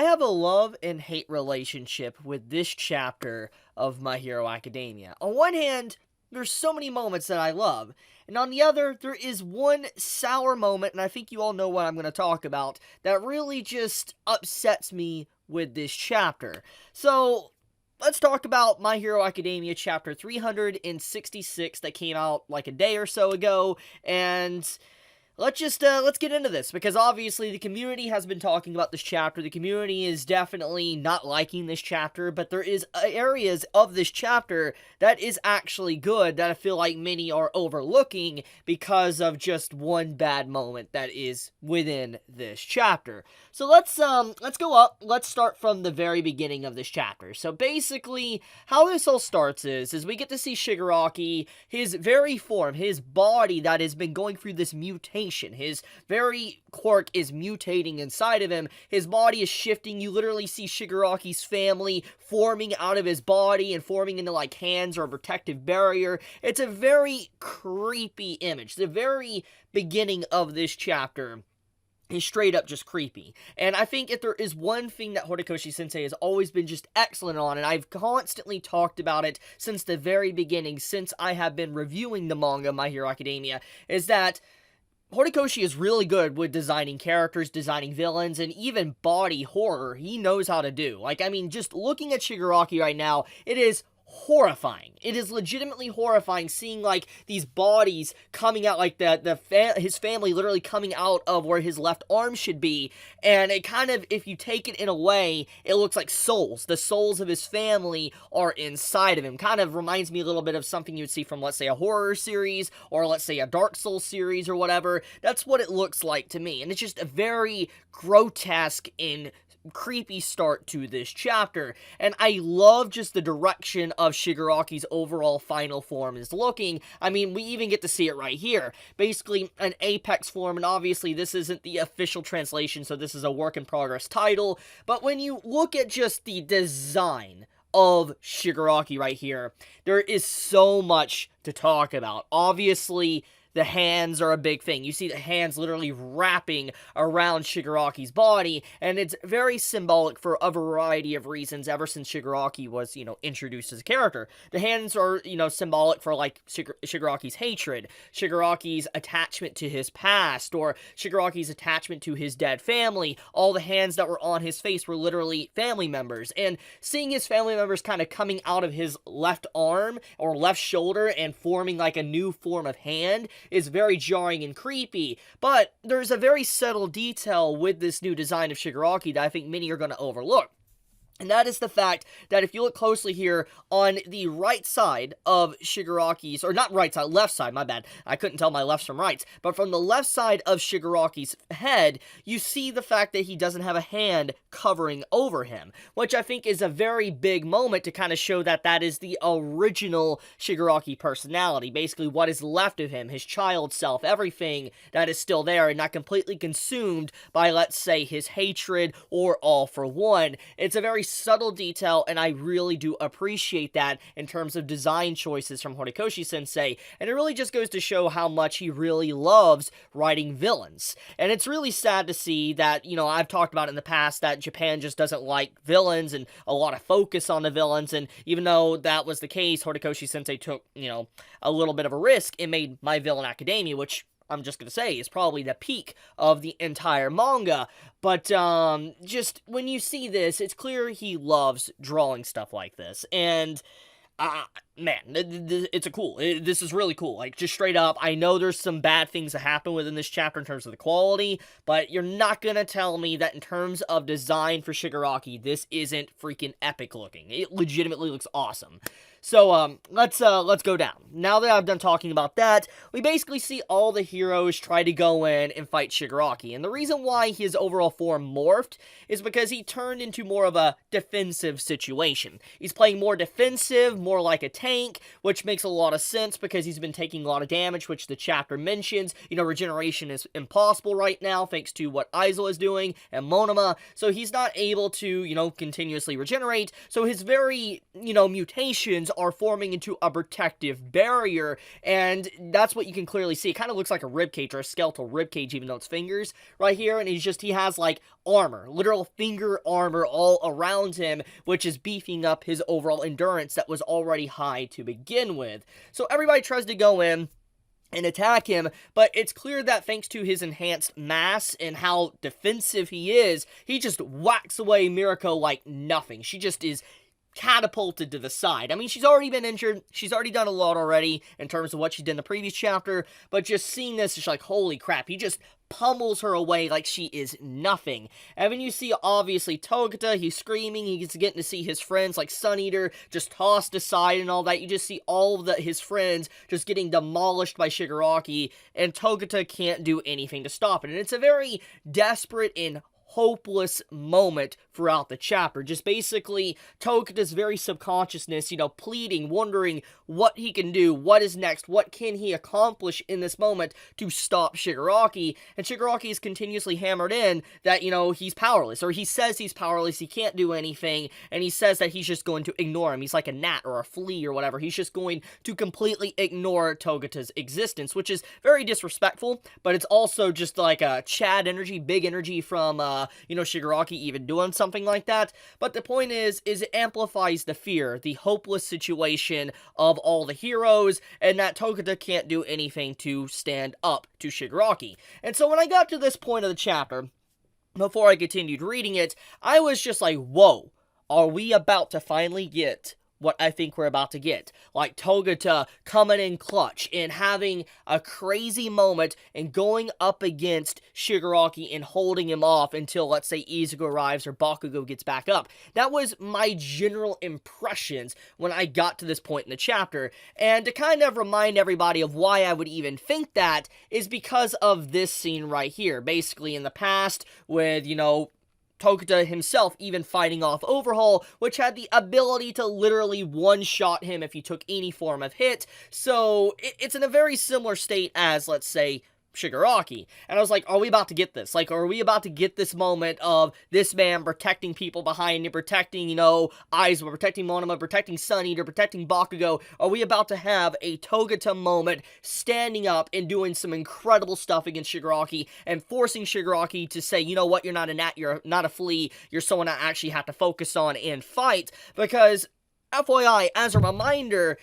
have a love and hate relationship with this chapter of My Hero Academia. On one hand, there's so many moments that I love, and on the other, there is one sour moment, and I think you all know what I'm going to talk about, that really just upsets me with this chapter. So, let's talk about My Hero Academia chapter 366 that came out like a day or so ago, and let's get into this, because obviously the community has been talking about this chapter. The community is definitely not liking this chapter, but there is areas of this chapter that is actually good that I feel like many are overlooking because of just one bad moment that is within this chapter. So let's go up. Let's start from the very beginning of this chapter. So basically, how this all starts is we get to see Shigaraki, his very form, his body that has been going through this mutation. His very quirk is mutating inside of him. His body is shifting. You literally see Shigaraki's family forming out of his body and forming into like hands or a protective barrier. It's a very creepy image. The very beginning of this chapter is straight up just creepy. And I think if there is one thing that Horikoshi Sensei has always been just excellent on, and I've constantly talked about it since the very beginning, since I have been reviewing the manga My Hero Academia, is that Horikoshi is really good with designing characters, designing villains, and even body horror. He knows how to do. Like, I mean, just looking at Shigaraki right now, it is horrifying. It is legitimately horrifying seeing, like, these bodies coming out, like, his family literally coming out of where his left arm should be, and it kind of, if you take it in a way, it looks like souls. The souls of his family are inside of him. Kind of reminds me a little bit of something you would see from, let's say, a horror series, or let's say a Dark Souls series, or whatever. That's what it looks like to me, and it's just a very grotesque and creepy start to this chapter, and I love just the direction of Shigaraki's overall final form is looking. I mean, we even get to see it right here. Basically, an apex form, and obviously this isn't the official translation, so this is a work in progress title, but when you look at just the design of Shigaraki right here, there is so much to talk about. Obviously, the hands are a big thing. You see the hands literally wrapping around Shigaraki's body, and it's very symbolic for a variety of reasons ever since Shigaraki was, introduced as a character. The hands are, symbolic for, like, Shigaraki's hatred, Shigaraki's attachment to his past, or Shigaraki's attachment to his dead family. All the hands that were on his face were literally family members, and seeing his family members kind of coming out of his left arm, or left shoulder, and forming, like, a new form of hand is very jarring and creepy, but there's a very subtle detail with this new design of Shigaraki that I think many are going to overlook. And that is the fact that if you look closely here on the right side of Shigaraki's, or not right side, left side, my bad. I couldn't tell my lefts from rights. But from the left side of Shigaraki's head, you see the fact that he doesn't have a hand covering over him, which I think is a very big moment to kind of show that that is the original Shigaraki personality. Basically, what is left of him, his child self, everything that is still there and not completely consumed by, let's say, his hatred or all for one. It's a very subtle detail, and I really do appreciate that in terms of design choices from Horikoshi Sensei, and it really just goes to show how much he really loves writing villains. And it's really sad to see that, I've talked about in the past that Japan just doesn't like villains and a lot of focus on the villains, and even though that was the case, Horikoshi Sensei took, a little bit of a risk and made My Villain Academia, which I'm just gonna say is probably the peak of the entire manga. But just when you see this, it's clear he loves drawing stuff like this, and man, it's this is really cool. Like, just straight up, I know there's some bad things that happen within this chapter in terms of the quality, but you're not gonna tell me that in terms of design for Shigaraki, this isn't freaking epic looking. It legitimately looks awesome. So, let's go down. Now that I've done talking about that, we basically see all the heroes try to go in and fight Shigaraki, and the reason why his overall form morphed is because he turned into more of a defensive situation. He's playing more defensive, more like a tank, which makes a lot of sense because he's been taking a lot of damage, which the chapter mentions. Regeneration is impossible right now, thanks to what Aizo is doing, and Monoma, so he's not able to, continuously regenerate, so his very, mutations friends are forming into a protective barrier, and that's what you can clearly see. It kind of looks like a ribcage, or a skeletal ribcage, even though it's fingers right here, and he has like armor, literal finger armor all around him, which is beefing up his overall endurance that was already high to begin with. So everybody tries to go in and attack him, but it's clear that thanks to his enhanced mass and how defensive he is, he just whacks away Miriko like nothing. She just is catapulted to the side. I mean, she's already been injured. She's already done a lot already in terms of what she did in the previous chapter, but just seeing this is like, holy crap, he just pummels her away like she is nothing. And then you see, obviously, Togata, he's screaming, he's getting to see his friends like Sun Eater just tossed aside and all that. You just see all of his friends just getting demolished by Shigaraki, and Togata can't do anything to stop it. And it's a very desperate and hopeless moment throughout the chapter. Just basically Togata's very subconsciousness, pleading, wondering what he can do, what is next, what can he accomplish in this moment to stop Shigaraki. And Shigaraki is continuously hammered in that, he's powerless, or he says he's powerless, he can't do anything, and he says that he's just going to ignore him. He's like a gnat or a flea or whatever. He's just going to completely ignore Togata's existence, which is very disrespectful, but it's also just like a Chad energy, big energy from Shigaraki even doing something like that. But the point is it amplifies the fear, the hopeless situation of all the heroes, and that Togata can't do anything to stand up to Shigaraki. And so when I got to this point of the chapter, before I continued reading it, I was just like, whoa, are we about to finally get what I think we're about to get? Like Togata coming in clutch and having a crazy moment and going up against Shigaraki and holding him off until, let's say, Izuku arrives or Bakugo gets back up. That was my general impressions when I got to this point in the chapter. And to kind of remind everybody of why I would even think that is because of this scene right here. Basically, in the past, with, Togata himself even fighting off Overhaul, which had the ability to literally one-shot him if he took any form of hit. So it's in a very similar state as, let's say, Shigaraki. And I was like, are we about to get this? Like, are we about to get this moment of this man protecting people behind him, protecting, Aizawa, protecting Monoma, protecting Sun Eater, protecting Bakugo? Are we about to have a Togata moment standing up and doing some incredible stuff against Shigaraki and forcing Shigaraki to say, you know what, you're not a gnat, you're not a flea, you're someone I actually have to focus on and fight? Because, FYI, as a reminder,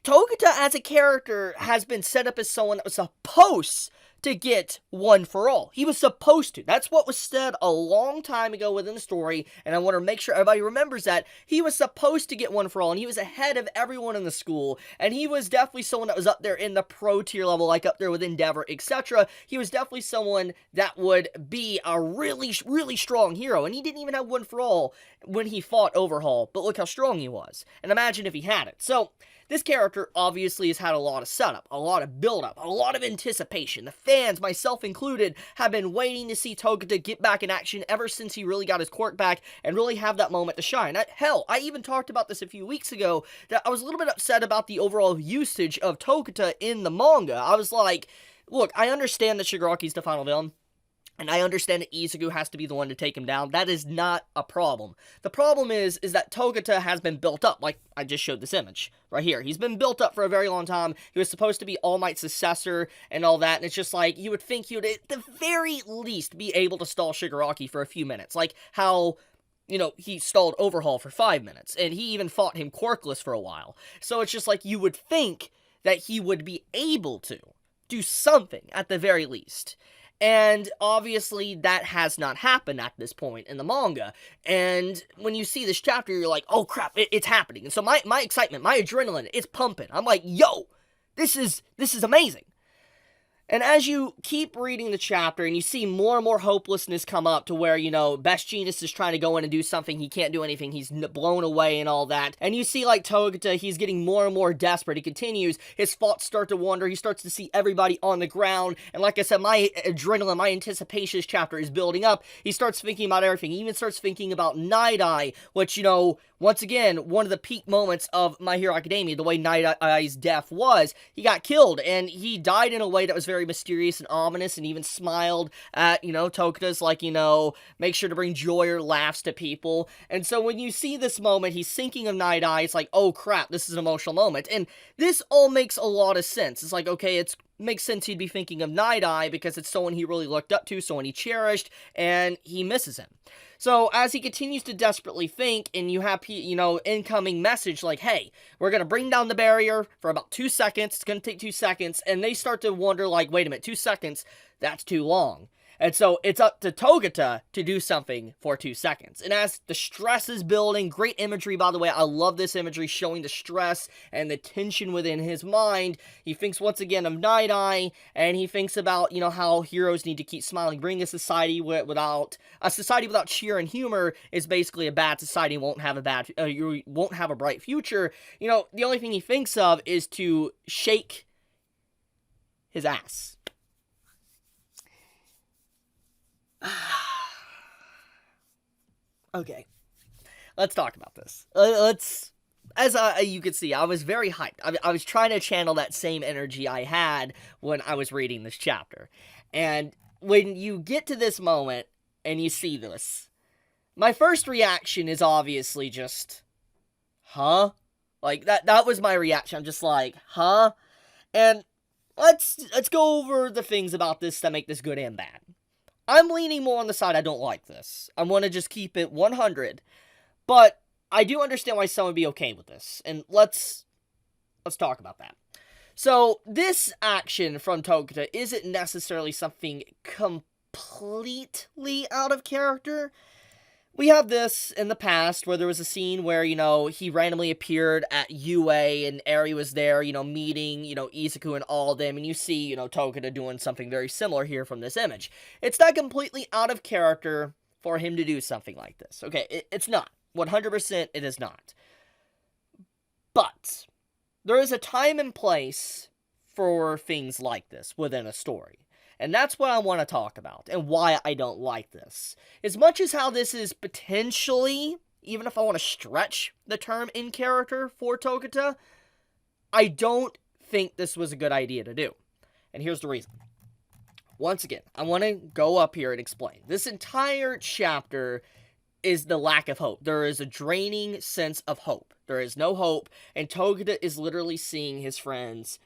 Togata as a character has been set up as someone that was supposed to get one for all. He was supposed to. That's what was said a long time ago within the story, and I want to make sure everybody remembers that. He was supposed to get one for all, and he was ahead of everyone in the school, and he was definitely someone that was up there in the pro tier level, like up there with Endeavor, etc. He was definitely someone that would be a really, really strong hero, and he didn't even have one for all when he fought Overhaul, but look how strong he was, and imagine if he had it. So, this character obviously has had a lot of setup, a lot of build-up, a lot of anticipation. The fans, myself included, have been waiting to see Togata get back in action ever since he really got his quirk back and really have that moment to shine. Hell, I even talked about this a few weeks ago, that I was a little bit upset about the overall usage of Togata in the manga. I was like, look, I understand that Shigaraki's the final villain, and I understand that Izuku has to be the one to take him down. That is not a problem. The problem is that Togata has been built up, like I just showed this image right here. He's been built up for a very long time. He was supposed to be All Might's successor and all that, and it's just like, you would think he would at the very least be able to stall Shigaraki for a few minutes, like how he stalled Overhaul for 5 minutes, and he even fought him quirkless for a while. So it's just like, you would think that he would be able to do something at the very least. And obviously that has not happened at this point in the manga. And when you see this chapter, you're like, oh crap, it's happening. And so my excitement, my adrenaline, it's pumping. I'm like, yo, this is amazing. And as you keep reading the chapter and you see more and more hopelessness come up to where, Best Genius is trying to go in and do something, he can't do anything, he's blown away and all that. And you see, like, Togata, he's getting more and more desperate. He continues, his thoughts start to wander, he starts to see everybody on the ground. And like I said, my adrenaline, my anticipation this chapter is building up. He starts thinking about everything. He even starts thinking about Night Eye, which, once again, one of the peak moments of My Hero Academia, the way Night Eye's death was, he got killed, and he died in a way that was very very mysterious and ominous, and even smiled at, Togata's like, make sure to bring joy or laughs to people. And so when you see this moment, he's thinking of Night Eye, it's like, oh crap, this is an emotional moment. And this all makes a lot of sense. It's like, okay, it makes sense he'd be thinking of Night Eye because it's someone he really looked up to, someone he cherished, and he misses him. So as he continues to desperately think, and you have, incoming message like, hey, we're going to bring down the barrier for about 2 seconds. It's going to take 2 seconds. And they start to wonder like, wait a minute, 2 seconds, that's too long. And so it's up to Togata to do something for 2 seconds. And as the stress is building, great imagery, by the way, I love this imagery showing the stress and the tension within his mind. He thinks once again of Night Eye, and he thinks about, how heroes need to keep smiling. Bring a society without cheer and humor is basically a bad society. You won't have a bright future. The only thing he thinks of is to shake his ass. Okay, let's talk about this. As you can see, I was very hyped. I was trying to channel that same energy I had when I was reading this chapter. And when you get to this moment and you see this, my first reaction is obviously just, huh? Like, that was my reaction. I'm just like, huh? And let's go over the things about this that make this good and bad. I'm leaning more on the side I don't like this. I want to just keep it 100. But I do understand why someone would be okay with this. And let's talk about that. So, this action from Togata isn't necessarily something completely out of character. We have this in the past where there was a scene where, he randomly appeared at UA and Eri was there, meeting, Izuku and all of them, and you see, Togata doing something very similar here from this image. It's not completely out of character for him to do something like this. Okay, it's not. 100% it is not. But there is a time and place for things like this within a story. And that's what I want to talk about, and why I don't like this. As much as how this is potentially, even if I want to stretch the term in character for Togata, I don't think this was a good idea to do. And here's the reason. Once again, I want to go up here and explain. This entire chapter is the lack of hope. There is a draining sense of hope. There is no hope, and Togata is literally seeing his friends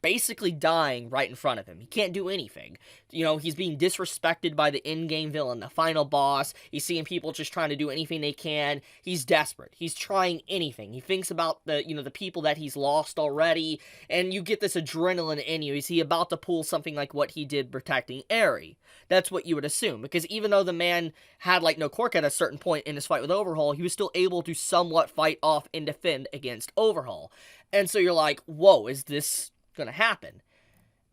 basically dying right in front of him. He can't do anything. He's being disrespected by the in-game villain, the final boss. He's seeing people just trying to do anything they can. He's desperate. He's trying anything. He thinks about the people that he's lost already, and you get this adrenaline in you. Is he about to pull something like what he did protecting Eri? That's what you would assume, because even though the man had no quirk at a certain point in his fight with Overhaul, he was still able to somewhat fight off and defend against Overhaul. And so you're like, whoa, is this gonna happen?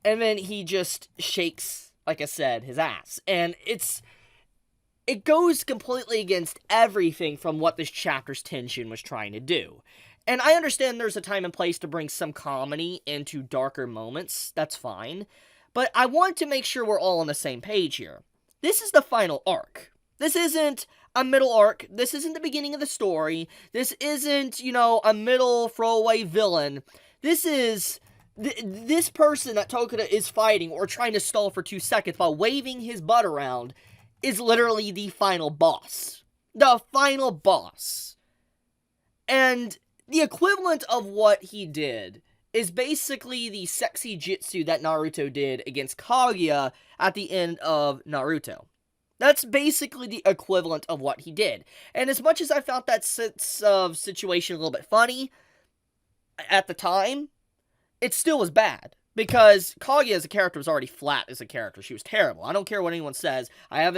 And then he just shakes, like I said, his ass. And it goes completely against everything from what this chapter's tension was trying to do. And I understand there's a time and place to bring some comedy into darker moments. That's fine. But I want to make sure we're all on the same page here. This is the final arc. This isn't a middle arc. This isn't the beginning of the story. This isn't, a middle throwaway villain. This is this person that Togata is fighting or trying to stall for 2 seconds while waving his butt around is literally the final boss. The final boss. And the equivalent of what he did is basically the sexy jutsu that Naruto did against Kaguya at the end of Naruto. That's basically the equivalent of what he did. And as much as I found that sense of situation a little bit funny at the time, it still was bad, because Kaguya as a character was already flat as a character. She was terrible. I don't care what anyone says. I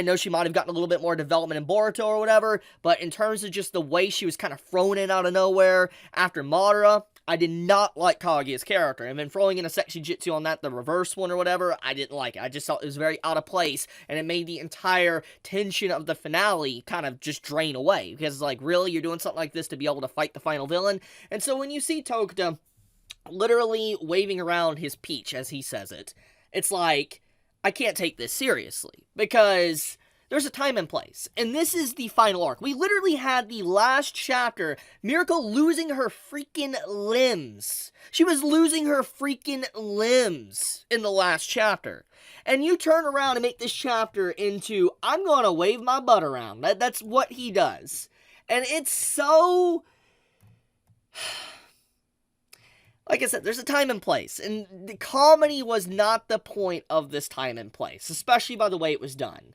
know she might have gotten a little bit more development in Boruto or whatever, but in terms of just the way she was kind of thrown in out of nowhere after Madara, I did not like Kaguya's character. And then throwing in a sexy jutsu on that, the reverse one or whatever, I didn't like it. I just thought it was very out of place, and it made the entire tension of the finale kind of just drain away. Because it's like, really? You're doing something like this to be able to fight the final villain? And so when you see Togata literally waving around his peach, as he says it, it's like, I can't take this seriously, because there's a time and place. And this is the final arc. We literally had the last chapter, Mirko losing her freaking limbs. She was losing her freaking limbs in the last chapter. And you turn around and make this chapter into, I'm gonna wave my butt around. That's what he does. And it's so... Like I said, there's a time and place, and the comedy was not the point of this time and place, especially by the way it was done.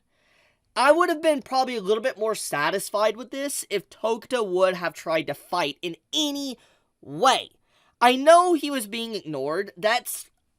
I would have been probably a little bit more satisfied with this if Togata would have tried to fight in any way. I know he was being ignored,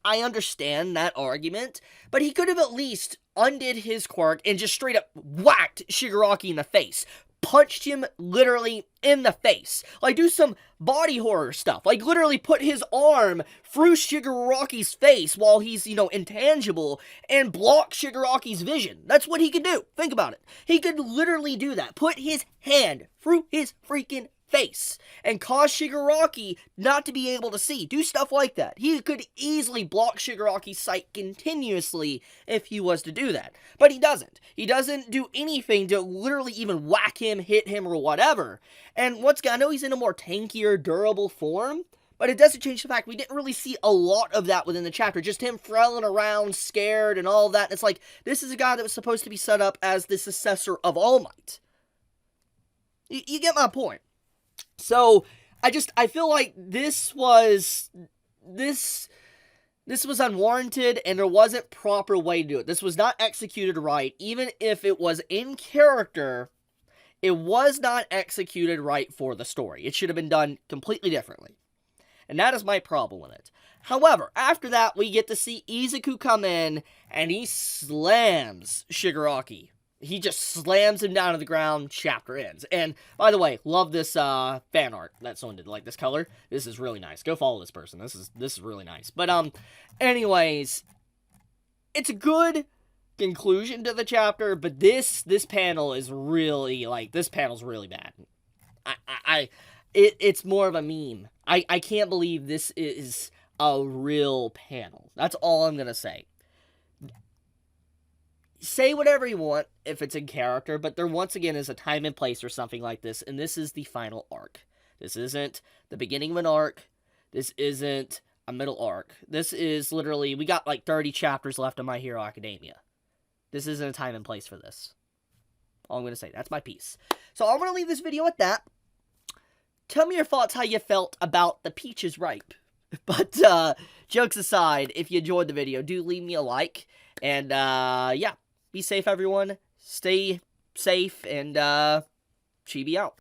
I understand that argument, but he could have at least undid his quirk and just straight up whacked Shigaraki in the face. Punched him literally in the face. Like, do some body horror stuff. Like, literally put his arm through Shigaraki's face while he's, intangible and block Shigaraki's vision. That's what he could do. Think about it. He could literally do that. Put his hand through his freaking face and cause Shigaraki not to be able to see. Do stuff like that. He could easily block Shigaraki's sight continuously if he was to do that. But he doesn't. He doesn't do anything to literally even whack him, hit him, or whatever. And I know he's in a more tankier, durable form, but it doesn't change the fact we didn't really see a lot of that within the chapter. Just him flailing around, scared, and all that. And it's like, this is a guy that was supposed to be set up as the successor of All Might. You get my point. So, I feel like this was unwarranted, and there wasn't proper way to do it. This was not executed right. Even if it was in character, it was not executed right for the story. It should have been done completely differently. And that is my problem with it. However, after that, we get to see Izuku come in, and he slams Shigaraki. He just slams him down to the ground, chapter ends. And, by the way, love this fan art that someone did. Like, this color, this is really nice. Go follow this person. This is really nice. But, anyways, it's a good conclusion to the chapter, but this panel is really, this panel's really bad. It's more of a meme. I can't believe this is a real panel. That's all I'm gonna say. Say whatever you want if it's in character, but there once again is a time and place for something like this, and this is the final arc. This isn't the beginning of an arc. This isn't a middle arc. This is literally, we got 30 chapters left of My Hero Academia. This isn't a time and place for this. All I'm going to say. That's my piece. So I'm going to leave this video at that. Tell me your thoughts, how you felt about the Peaches Ripe. But, jokes aside, if you enjoyed the video, do leave me a like. And, yeah. Be safe, everyone. Stay safe, and, Chibi out.